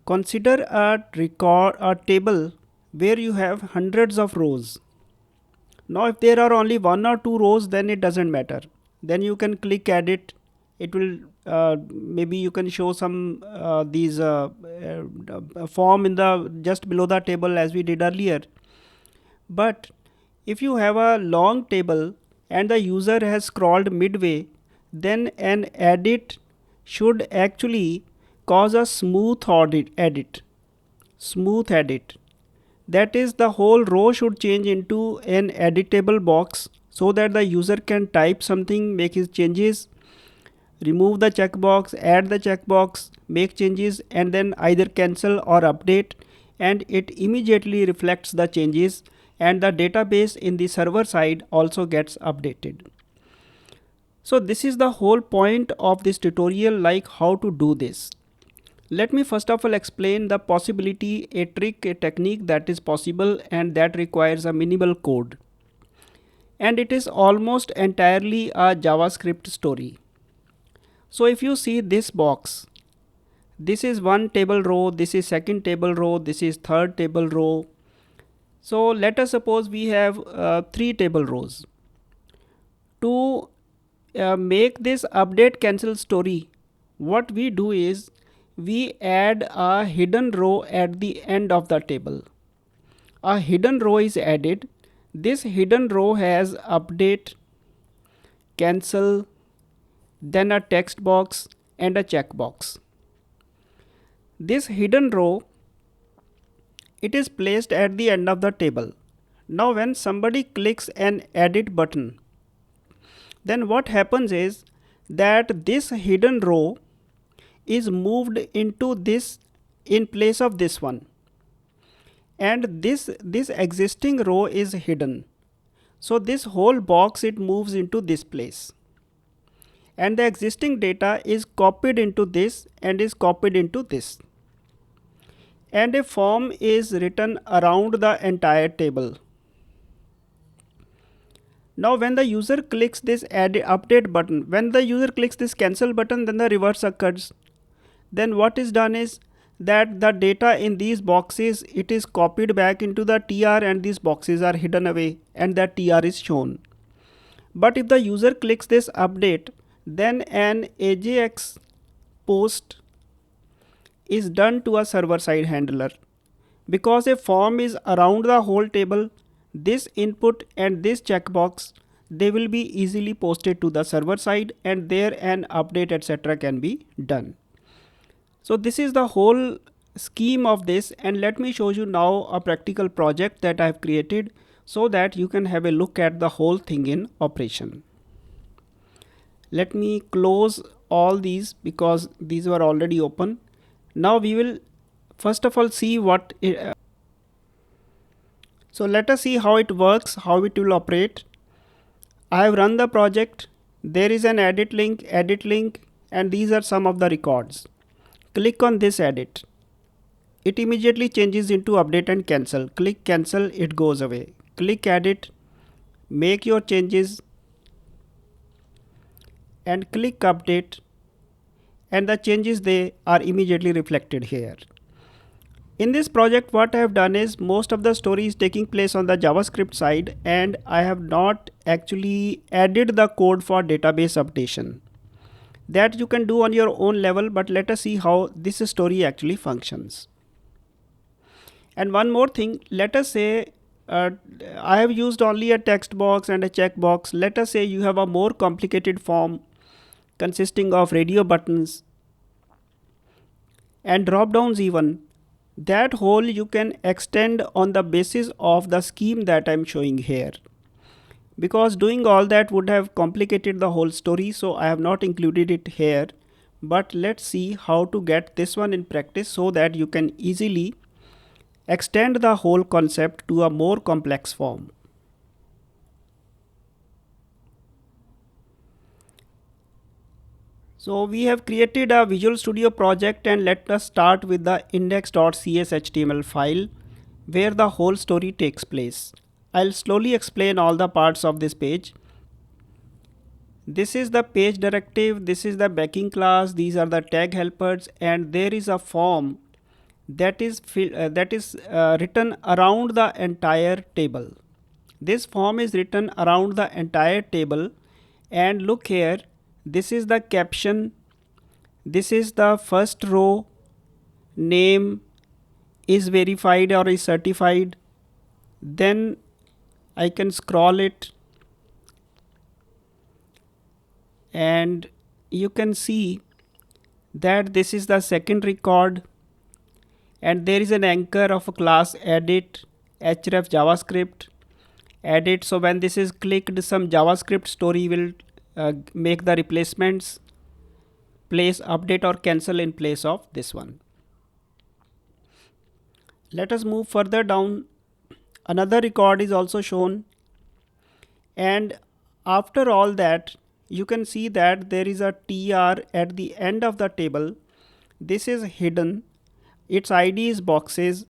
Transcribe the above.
Consider a table where you have hundreds of rows. Now if there are only one or two rows, then it doesn't matter. Then you can click edit. It will maybe you can show some these form in the just below the table as we did earlier. But if you have a long table and the user has scrolled midway, then an edit should actually cause a smooth edit. That is, the whole row should change into an editable box so that the user can type something, make his changes, remove the checkbox, add the checkbox, make changes, and then either cancel or update, and it immediately reflects the changes, and the database in the server side also gets updated. So this is the whole point of this tutorial, like how to do this. Let me first of all explain the possibility, a trick, a technique that is possible and that requires a minimal code. And it is almost entirely a JavaScript story. So if you see this box, this is one table row, this is second table row, this is third table row. So let us suppose we have 3 table rows. To make this update cancel story, what we do is we add a hidden row at the end of the table. A hidden row is added. This hidden row has update, cancel, then a text box and a checkbox. This hidden row, it is placed at the end of the table. Now when somebody clicks an edit button, then what happens is that this hidden row is moved into this in place of this one, and this existing row is hidden. So this whole box, it moves into this place, and the existing data is copied into this and is copied into this, and a form is written around the entire table. Now when the user clicks this update button, when the user clicks this cancel button, then the reverse occurs. Then what is done is that the data in these boxes, it is copied back into the tr, and these boxes are hidden away and that tr is shown. But if the user clicks this update, then an AJAX post is done to a server side handler. Because a form is around the whole table, this input and this checkbox, they will be easily posted to the server side, and there an update etc. can be done. So this is the whole scheme of this, and let me show you now a practical project that I have created so that you can have a look at the whole thing in operation. Let me close all these because these were already open. Now we will first of all see what so let us see how it works, how it will operate. I have run the project. There is an edit link, and these are some of the records. Click on this edit. It immediately changes into update and cancel. Click cancel, it goes away. Click edit, make your changes, and click update, and the changes, they are immediately reflected here. In this project, what I have done is most of the story is taking place on the JavaScript side, and I have not actually added the code for database updation. That you can do on your own level, but let us see how this story actually functions. And one more thing, let us say I have used only a text box and a checkbox. Let us say you have a more complicated form consisting of radio buttons and drop downs even. That whole you can extend on the basis of the scheme that I am showing here. Because doing all that would have complicated the whole story, so I have not included it here. But let's see how to get this one in practice so that you can easily extend the whole concept to a more complex form. So we have created a Visual Studio project, and let us start with the index.cs HTML file where the whole story takes place. I'll slowly explain all the parts of this page. This is the page directive, this is the backing class, these are the tag helpers, and there is a form that is written around the entire table. This form is written around the entire table, and look here, this is the caption, this is the first row, name is verified or is certified. Then I can scroll it and you can see that this is the second record, and there is an anchor of a class edit href javascript edit. So when this is clicked, some javascript story will make the replacements, place update or cancel in place of this one. Let us move further down. Another record is also shown, and after all that you can see that there is a tr at the end of the table. This is hidden, its id is boxes,